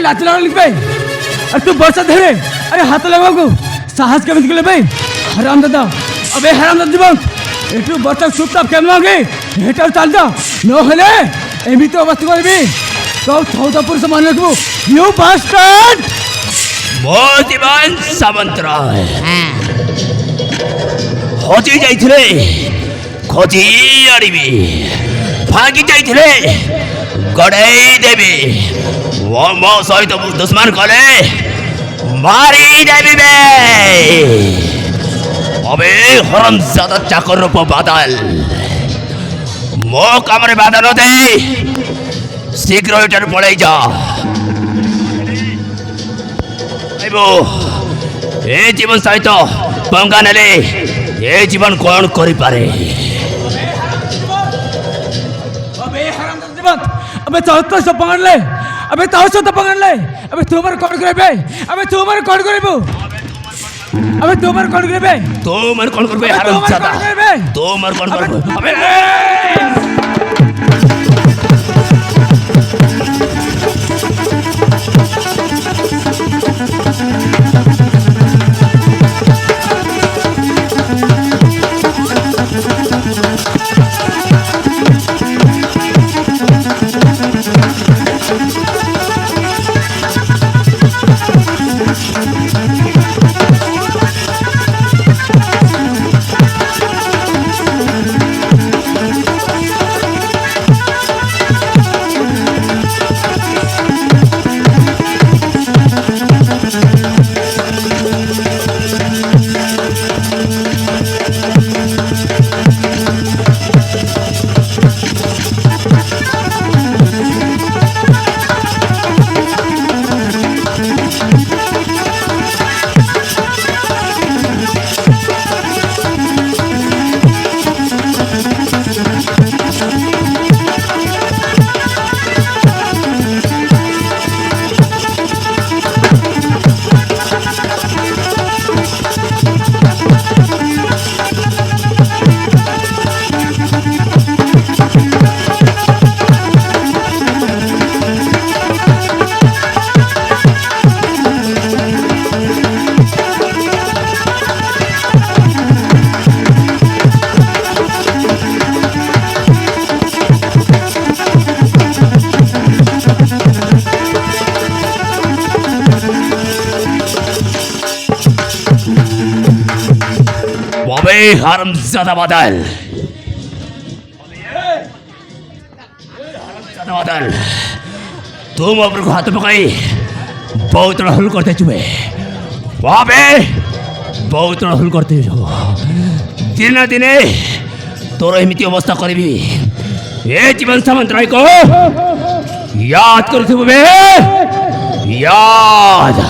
लाच लिखे अरे तू बरसा धरे अरे हाथ लगा को साहस के ले भाई हराम दादा अबे हराम दादा जीवन एटू बरसा चुपचाप केमन आगे हेटर चल जा न हले एमी तो अवस्था करबी तो चौथा पुरुष मान रखबो यू बास्टर्ड मोतीबान सामंतराय खोजी जाइथिले खोजी आड़बी भागी जाइथिले गड़ाई देवी वो मो सहित दुश्मन कले मारी देवी बे अबे हरामजादा चाकर रूप बादल मो कामरे बाधा न दे शीघ्र एटार पड़े जा ए जीवन सहित पंगा नेले ए जीवन कौन करि पारे अबे तो सब पकड़ ले अबे तो पकड़ ले अबे तुम्हारे कौन करे अबे तुम्हारे कौन करे अबे तुम्हारे कौन करे तुम्हारे कौन करे हरामजादा तुम्हारे कौन करे अबे हरामजादा बादल तुम ऊपर को हाथ पकड़ी बहुत हल करते चुपे वहां पे बहुत हल करते दिने दिने तोर एमती अवस्था करी ये जीवन सामंतराय को याद करू याद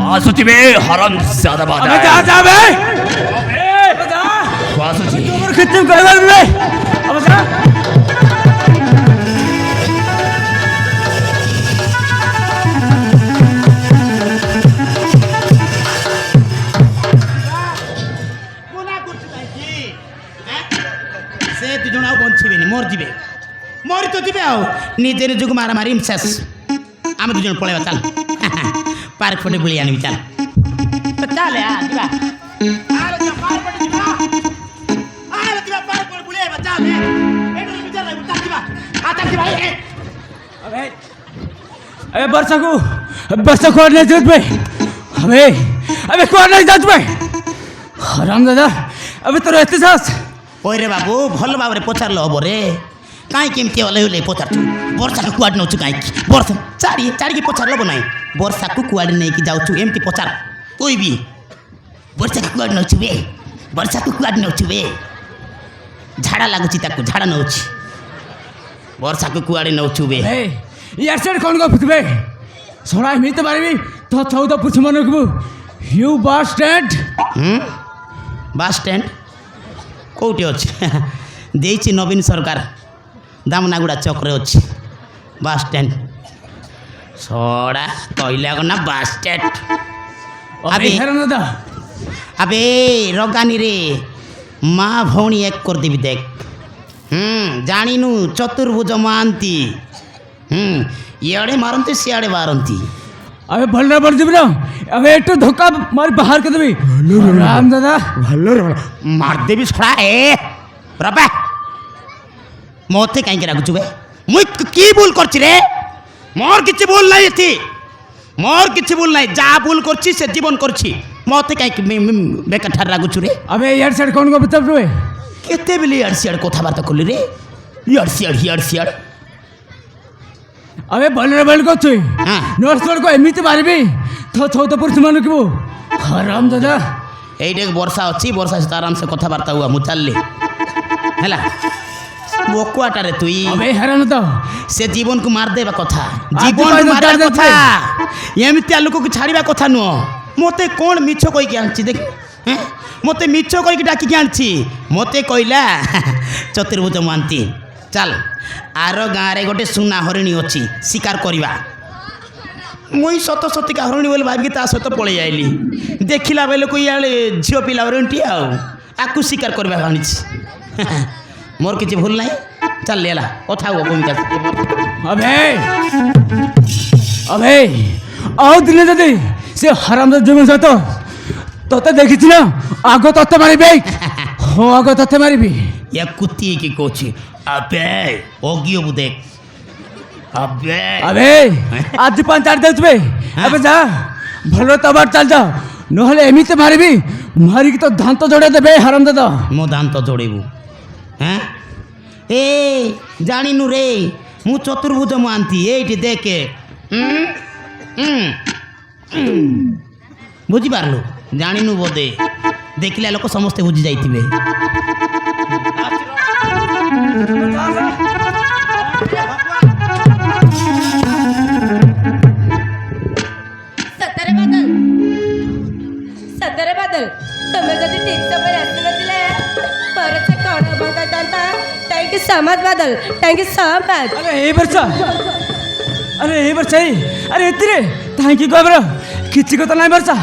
आसुची बे हरामजादा बादल खत्म कर दे अब जा कोना करछ ताई की से तु जणा बंचिबेनी मर जिबे मरि तो जिबे आ निजे निजुक मारा मारी शेष आमे दुजन पळेबा चल पार्क फटे बुली आनी चल तो चल आ जिबा आरे जा पार्क फटे जिबा अबे बरसा को नहीं जात भाई अबे कौन नहीं जात भाई हराम दादा अबे तोर एते सास ओइ रे बाबू भल बाबरे पचारलो हबो रे काई केमती ओले पचारछु वर्षा को कुआड नउछु काई वर्षा चारी की पचारलो बनाई वर्षा को कुआड नै कि जाउछु एमती पचार कोई भी वर्षा को कुआड नउछु बे ବର୍ଷାକୁ କୁଆଡ଼େ ନେଉଛୁ ବେ ଝାଡ଼ା ଲାଗୁଛି ତାକୁ ଝାଡ଼ା ନେଉଛି ବର୍ଷାକୁ କୁଆଡ଼େ ନେଉଛୁ ବେ ଏ ইয়ার সাইড কোন গপুবে সরাই মিতে পারবি তো চৌদ পুছ মনে রাখবো you bus stand bus stand କେଉଁଠି ଅଛି ଦେଇଛି ନବୀନ ସରକାର ଦାମନାଗୁଡ଼ା ଚକରେ ଅଛି ବାସ୍ ଷ୍ଟାଣ୍ଡ ସଡ଼ା କହିଲା ନା ବାସ୍ ଷ୍ଟାଣ୍ଡ আবে হেরাম দাদা আবে রগানিরে মা ভৌণী এক করদেবি দেখ জানিনু চতুর্ভুজ মহান্তি ইଆଡ଼େ ମାରନ୍ତି ସିଆଡ଼େ ମାରନ୍ତି আবে ভলরা বল দিবি না আবে একটু ধোকা মার বাহার করে দিবি রাম দাদা ଭଲ ମାରିଦେବି ଛଡ଼ା ଏ ରବା ମୋତେ କାହିଁକି ରାଗୁଛୁ ବେ ମୁଇଁ କି ଭୁଲ କରିଛି ରେ ମୋର କିଛି ଭୁଲ ନାହିଁ ଏଠି ମୋର କିଛି ଭୁଲ ନାହିଁ ଯାହା ଭୁଲ କରିଛି ସେ ଜୀବନ କରିଛି ମୋତେ କାହିଁକି ବେକାର ଠାର ରାଗୁଛୁ ରେ আবে ইয়ার সাইড কোন গপুবে କେତେବେଳେ ଇଆଡ଼େ ସିଆଡ଼େ କଥାବାର୍ତ୍ତା କଲି ରେ ଇଆଡ଼େ ସିଆଡ଼େ আবে ভলরা বল করছে হ্যাঁ। নর্স কো এমিতে পারবি তো চৌদ পুছ মনে রাখবো হারাম দাদা এইটা ବର୍ଷା ଅଛି ବର୍ଷା ସହିତ ଆରାମସେ କଥାବାର୍ତ୍ତା ହୁଆ ମୁଁ ଚାଲିଲି ହେଲା ବକୁଆଟାରେ ତୁଇ আবে হেরাম দাদা ସେ ଜୀବନକୁ ମାରିଦେବା କଥା ଆଜି ଜୀବନକୁ ପାଇଁ ମାରିବା ଦରକାର କଥା ଏମିତିଆ ଲୋକକୁ ଛାଡ଼ିବା କଥା ନୁହଁ ମୋତେ କ'ଣ ମିଛ କହିକି ଆଣିଛି ଦେଖ ମୋତେ ମିଛ କହିକି ଡାକିକି ଆଣିଛି ମୋତେ କହିଲା ଚତୁର୍ଭୁଜ ମହାନ୍ତି ଚାଲ ଆର ଗାଁରେ ଗୋଟେ ସୁନା ହରିଣୀ ଅଛି ଶିକାର କରିବା ମୁଇଁ ସତ ସତିକା ହରିଣୀ ବୋଲି ଭାବିକି ତା ସହିତ ପଳେଇ ଆଇଲି ଦେଖିଲା ବେଳକୁ ଇଆଡ଼େ ଝିଅ ପିଲା ହରିଣୀଟିଏ ଆଉ ଆକୁ ଶିକାର କରିବାକୁ ଆଣିଛି ମୋର କିଛି ଭୁଲ ନାହିଁ ଚାଲିଲି ହେଲା କଥା ହୁଅ ଭୂମିକା আবে আবে আও দিনে যদি সে হারাম দাদা জীবন সাথ তোতে দেখিছি না আগ তোতে মারিবে হো আগ তোতে মারিবি या कुत्ती की कोची अबे ओगियो बुदेक अबे আবে আজ পঞ্চায়েত দেবে আবে যা ভালো তবার চাল যা নহলে এমিতে মারিবি মারিকি তো ধান তো জড়ে দেবে হারাম দাদা मो दान तो जोड़ेबू हैं ए जानिनु रे मु चतुर्भुज महांती एठी देखे बुझी पारलु जानिनु बोधे देखिला लोक समस्ते बुझी जाइथिबे सतरे बादल तुम्ही जरी ठीक समय असले दिले परत से कौन बघा जाता थैंक यू सो मच बादल थैंक यू सो मच আরে এই বর্ষা আরে এই বর্ষা আরে এতিরে থ্যাংক ইউ গবর কিছু কথা নাই বর্ষা